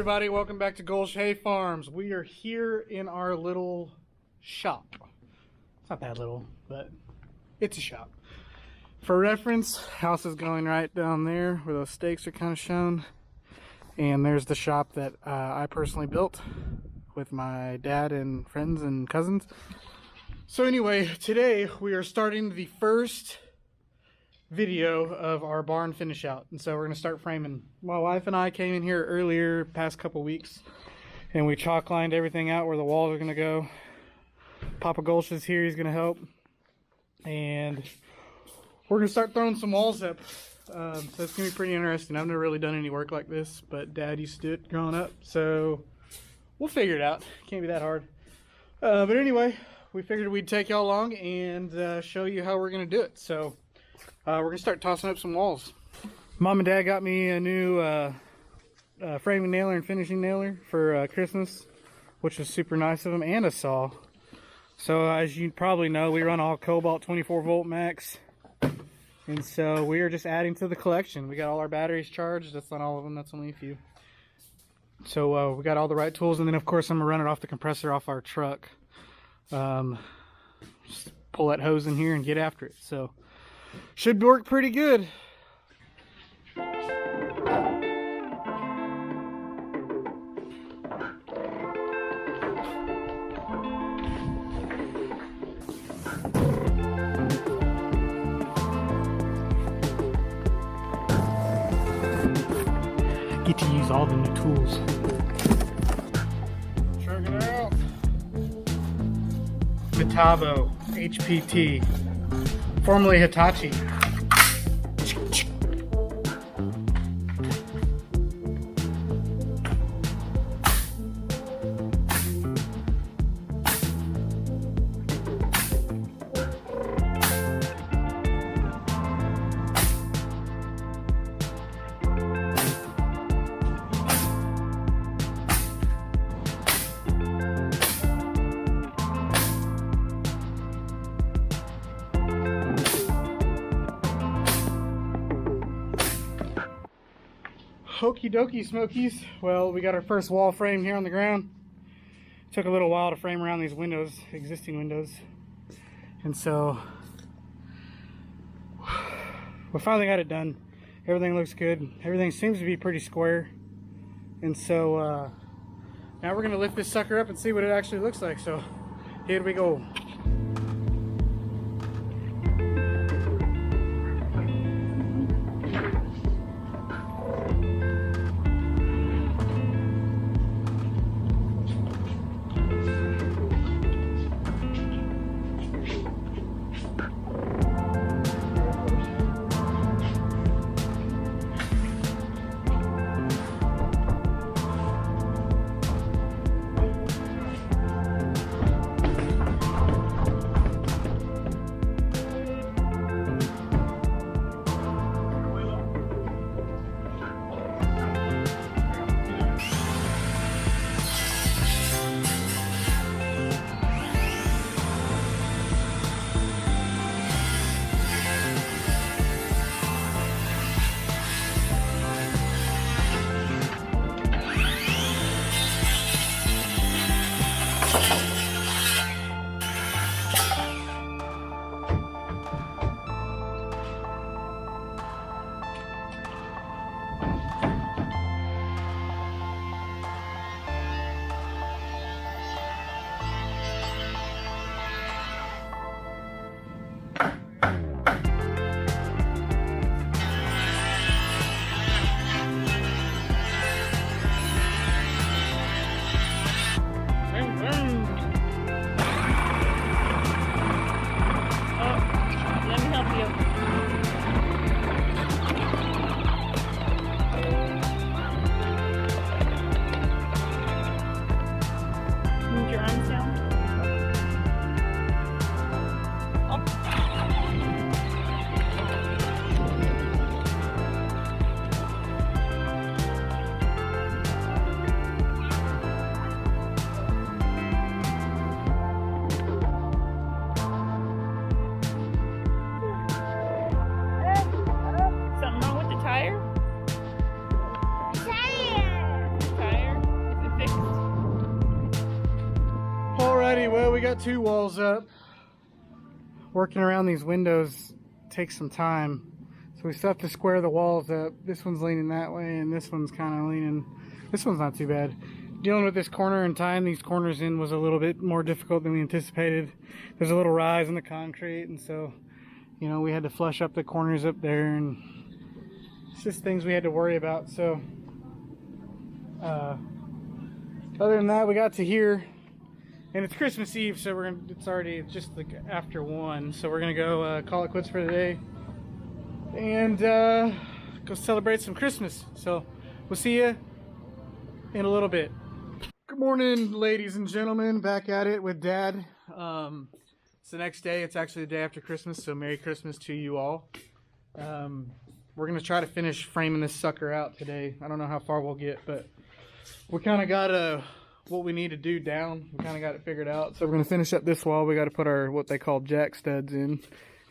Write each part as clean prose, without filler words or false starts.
everybody, welcome back to Gulch Hay Farms. We are here in our little shop. It's not that little, but it's a shop. For reference, house is going right down there where those stakes are kind of shown. And there's the shop that I personally built with my dad and friends and cousins. So anyway, today we are starting the first video of our barn finish out, and so we're going to start framing. My wife and I came in here earlier past couple weeks and we chalk lined everything out where the walls are going to go. Papa Gulch is here, he's going to help, and we're going to start throwing some walls up. So it's going to be pretty interesting. I've never really done any work like this, but Dad used to do it growing up, so we'll figure it out. Can't be that hard. But anyway, we figured we'd take y'all along and show you how we're going to do it. So we're going to start tossing up some walls. Mom and Dad got me a new framing nailer and finishing nailer for Christmas, which was super nice of them, and a saw. So as you probably know, we run all Cobalt 24 volt max. And so we are just adding to the collection. We got all our batteries charged. That's not all of them, that's only a few. So we got all the right tools, and then of course I'm going to run it off the compressor off our truck. Just pull that hose in here and get after it. So should work pretty good. Get to use all the new tools. Check it out. Metabo HPT, formerly Hitachi. Okie dokie, Smokies. Well, we got our first wall frame here on the ground. Took a little while to frame around these windows, existing windows. And so we finally got it done. Everything looks good. Everything seems to be pretty square. And so now we're going to lift this sucker up and see what it actually looks like. So here we go. got 2 walls up. Working around these windows takes some time. So we still have to square the walls up. This one's leaning that way and this one's kind of leaning. This one's not too bad. Dealing with this corner and tying these corners in was a little bit more difficult than we anticipated. There's a little rise in the concrete, and so, you know, we had to flush up the corners up there, and it's just things we had to worry about. So other than that, we got to here, and it's Christmas Eve, so it's already just like after 1, so we're gonna go call it quits for today and go celebrate some Christmas. So we'll see you in a little bit. Good morning, ladies and gentlemen. Back at it with Dad. It's the next day. It's actually the day after Christmas, so Merry Christmas to you all. We're gonna try to finish framing this sucker out today. I don't know how far we'll get, but we kind of got what we need to do down. We kind of got it figured out. So we're gonna finish up this wall. We got to put our what they call jack studs in,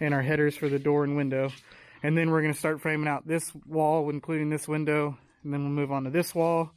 and our headers for the door and window. And then we're gonna start framing out this wall, including this window, and then we'll move on to this wall,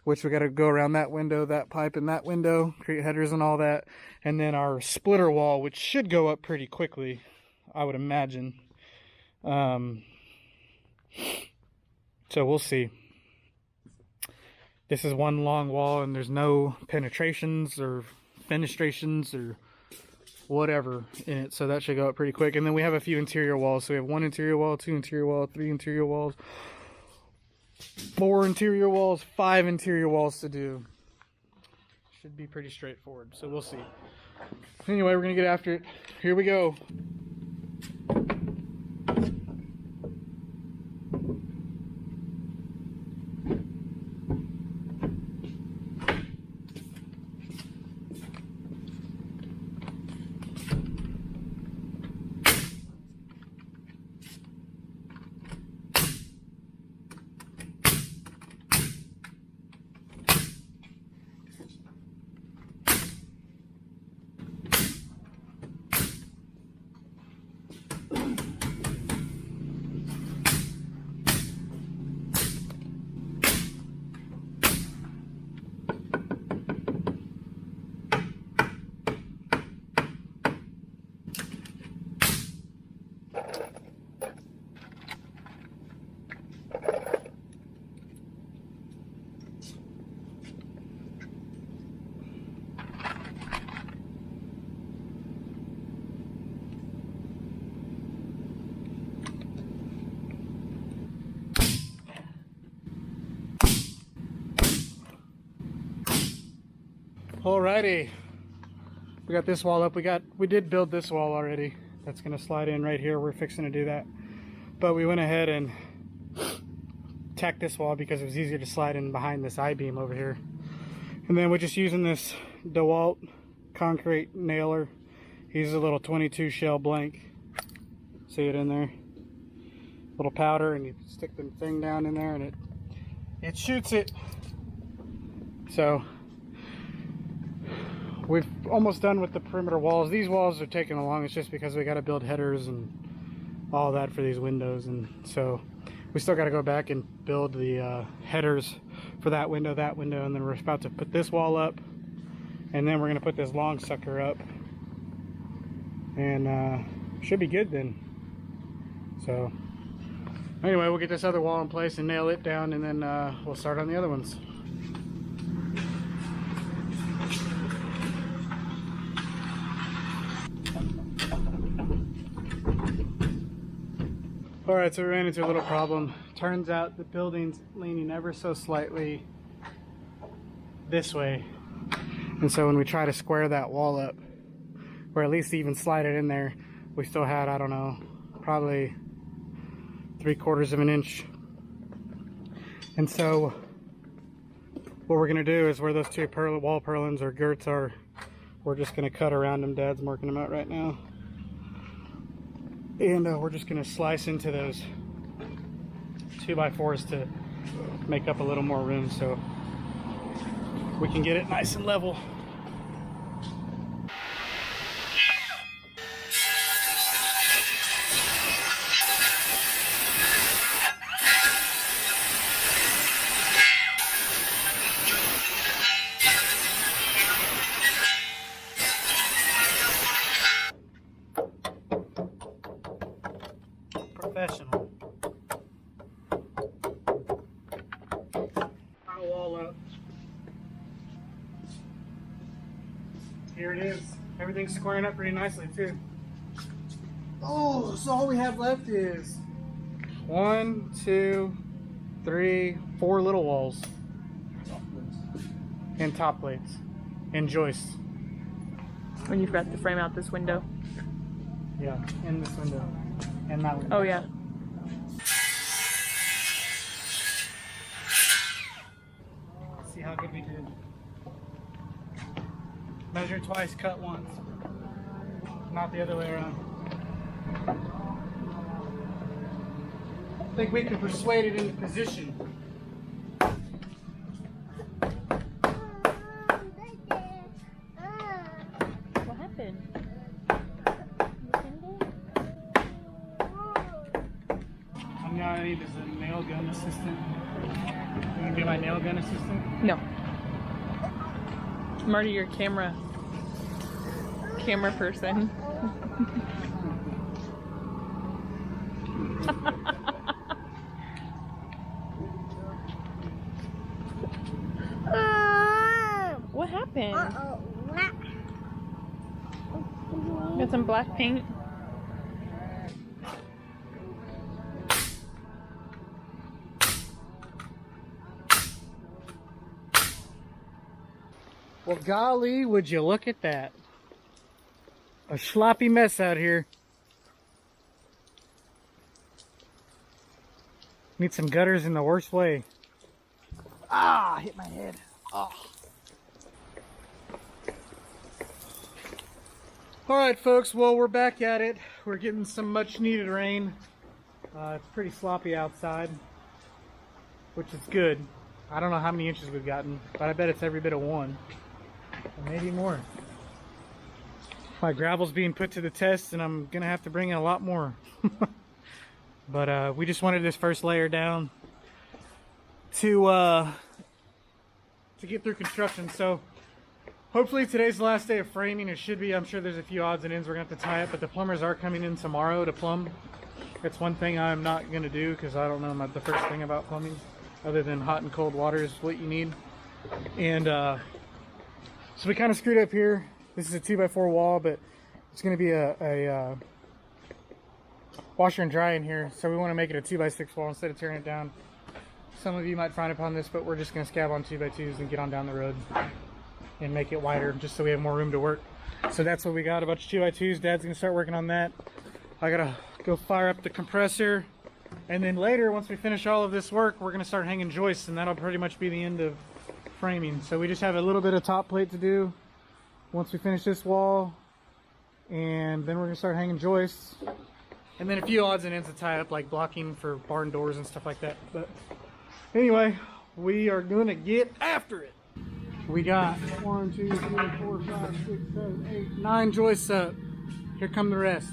which we got to go around that window, that pipe, and that window, create headers and all that. And then our splitter wall, which should go up pretty quickly, I would imagine. So we'll see. This is one long wall, and there's no penetrations or fenestrations or whatever in it, so that should go up pretty quick. And then we have a few interior walls. So we have 1 interior wall, 2 interior wall, 3 interior walls, 4 interior walls, 5 interior walls to do. Should be pretty straightforward, so we'll see. Anyway, we're gonna get after it. Here we go. Alrighty, we got this wall up. We did build this wall already. That's gonna slide in right here. We're fixing to do that, but we went ahead and tacked this wall because it was easier to slide in behind this I-beam over here. And then we're just using this DeWalt concrete nailer. He's a little 22 shell blank. See it in there? Little powder, and you stick the thing down in there, and it shoots it. So we've almost done with the perimeter walls. These walls are taking along. It's just because we got to build headers and all that for these windows, and so we still got to go back and build the headers for that window, and then we're about to put this wall up, and then we're going to put this long sucker up, and should be good then. So anyway, we'll get this other wall in place and nail it down, and then we'll start on the other ones. Alright, so we ran into a little problem. Turns out the building's leaning ever so slightly this way. And so when we try to square that wall up, or at least even slide it in there, we still had, I don't know, probably 3/4 of an inch. And so what we're going to do is where those two wall purlins or girts are, we're just going to cut around them. Dad's marking them out right now. And we're just going to slice into those 2x4s to make up a little more room so we can get it nice and level. Here it is. Everything's squaring up pretty nicely too. Oh, so all we have left is 1, 2, 3, 4 little walls. And top plates. And joists. When you've got to frame out this window. Yeah, in this window. And that window. Oh yeah. See how good we did. Measure twice, cut once. Not the other way around. I think we can persuade it into position. What happened? I'm gonna need as a nail gun assistant. You gonna be my nail gun assistant? No. I'm already your camera person. What happened? Got some black paint. Well, golly, would you look at that? A sloppy mess out here. Need some gutters in the worst way. Ah, hit my head. Oh. Alright folks, well we're back at it. We're getting some much needed rain. It's pretty sloppy outside, which is good. I don't know how many inches we've gotten, but I bet it's every bit of 1. Or maybe more. My gravel's being put to the test and I'm gonna have to bring in a lot more. But we just wanted this first layer down to get through construction. So hopefully today's the last day of framing. It should be. I'm sure there's a few odds and ends we're gonna have to tie up, but the plumbers are coming in tomorrow to plumb. That's one thing I'm not gonna do because I don't know the first thing about plumbing, other than hot and cold water is what you need. And so we kind of screwed up here. This is a 2x4 wall, but it's gonna be a washer and dry in here, so we want to make it a 2x6 wall instead of tearing it down. Some of you might frown upon this, but we're just going to scab on 2x2s and get on down the road and make it wider just so we have more room to work. So that's what we got, a bunch of 2x2s. Dad's going to start working on that. I gotta go fire up the compressor, and then later, once we finish all of this work, we're going to start hanging joists, and that'll pretty much be the end of framing. So we just have a little bit of top plate to do once we finish this wall, and then we're going to start hanging joists. And then a few odds and ends to tie up, like blocking for barn doors and stuff like that. But anyway, we are going to get after it. We got 1, 2, 3, 4, 5, 6, 7, 8, 9 joists up. Here come the rest.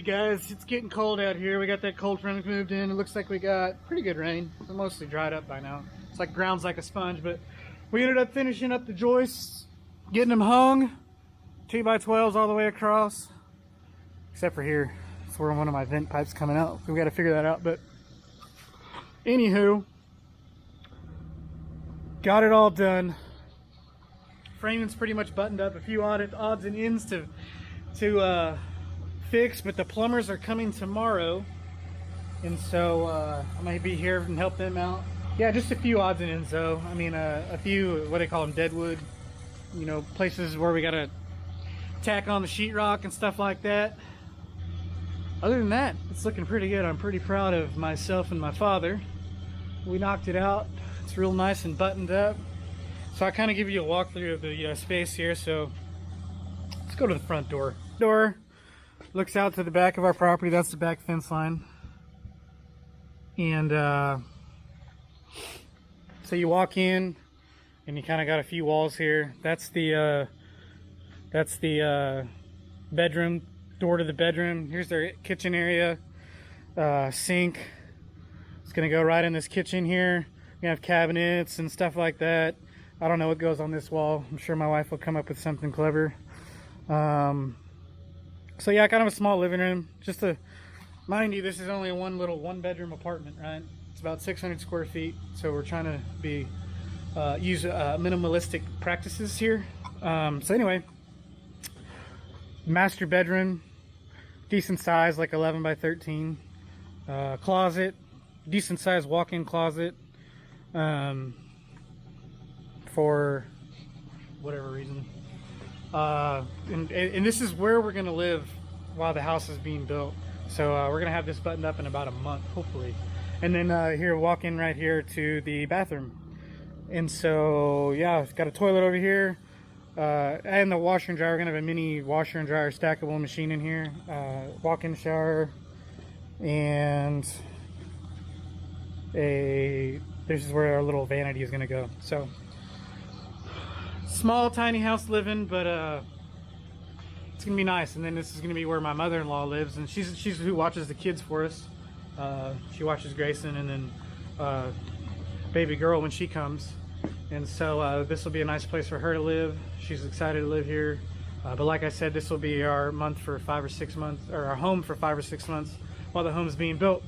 guys. It's getting cold out here. We got that cold front moved in. It looks like we got pretty good rain. It's mostly dried up by now. It's like ground's like a sponge, but we ended up finishing up the joists, getting them hung, 2x12s all the way across, except for here. That's where one of my vent pipes coming out. We got to figure that out, but anywho, got it all done. Framing's pretty much buttoned up. A few odds and ends to fix, but the plumbers are coming tomorrow, and so I might be here and help them out. Yeah, just a few odds and ends though. I mean, a few, what do they call them, deadwood, you know, places where we gotta tack on the sheetrock and stuff like that. Other than that, it's looking pretty good. I'm pretty proud of myself and my father. We knocked it out. It's real nice and buttoned up. So I kind of give you a walkthrough of the space here. So let's go to the front door. Door looks out to the back of our property. That's the back fence line. And so you walk in and you kind of got a few walls here. That's the bedroom, door to the bedroom. Here's their kitchen area, sink. It's gonna go right in this kitchen here. We have cabinets and stuff like that. I don't know what goes on this wall. I'm sure my wife will come up with something clever. So yeah, kind of a small living room. Just to mind you, this is only a one bedroom apartment, right? It's about 600 square feet. So we're trying to use minimalistic practices here. So anyway, master bedroom, decent size, like 11 by 13. Closet, decent size walk-in closet. For whatever reason. And this is where we're gonna live while the house is being built. So we're gonna have this buttoned up in about a month, hopefully. And then here, walk in right here to the bathroom. And so yeah, it's got a toilet over here, and the washer and dryer. We're gonna have a mini washer and dryer stackable machine in here. Walk-in shower, and this is where our little vanity is gonna go. So small tiny house living, but it's gonna be nice. And then this is gonna be where my mother-in-law lives, and she's who watches the kids for us. She watches Grayson and then baby girl when she comes, and so this will be a nice place for her to live. She's excited to live here, but like I said, this will be our month for 5 or 6 months, or our home for 5 or 6 months while the home's being built.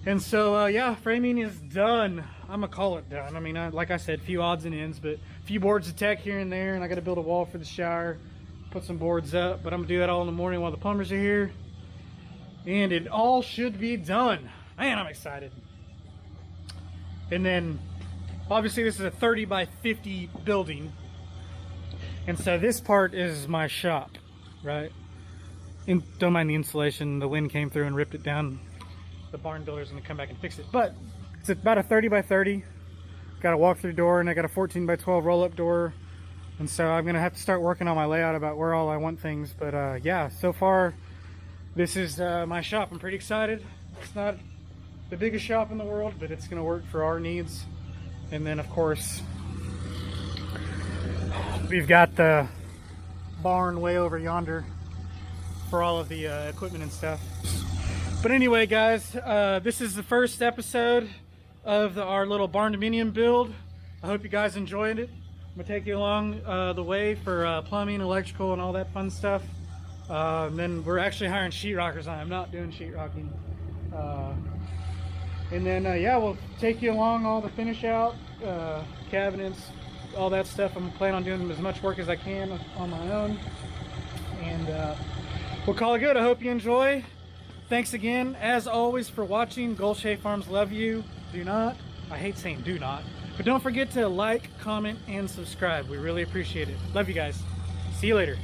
And so yeah, framing is done. I'm gonna call it done. I mean, like I said, few odds and ends, but a few boards to tack here and there, and I gotta build a wall for the shower, put some boards up, but I'm gonna do that all in the morning while the plumbers are here, and it all should be done. Man, I'm excited. And then obviously this is a 30 by 50 building, and so this part is my shop, right? And don't mind the insulation, the wind came through and ripped it down. The barn builder's gonna come back and fix it, but it's about a 30 by 30. Got a walk-through door, and I got a 14 by 12 roll-up door, and so I'm gonna have to start working on my layout about where all I want things. But yeah, so far this is my shop. I'm pretty excited. It's not the biggest shop in the world, but it's gonna work for our needs. And then of course we've got the barn way over yonder for all of the equipment and stuff. But anyway, guys, this is the first episode of our little Barndominium build. I hope you guys enjoyed it. I'm gonna take you along the way for plumbing, electrical, and all that fun stuff. And then we're actually hiring sheetrockers. I am not doing sheetrocking. And then yeah, we'll take you along all the finish out, cabinets, all that stuff. I'm planning on doing as much work as I can on my own. And we'll call it good. I hope you enjoy. Thanks again, as always, for watching. Golshay Farms love you. Do not, I hate saying do not, but don't forget to like, comment, and subscribe. We really appreciate it. Love you guys. See you later.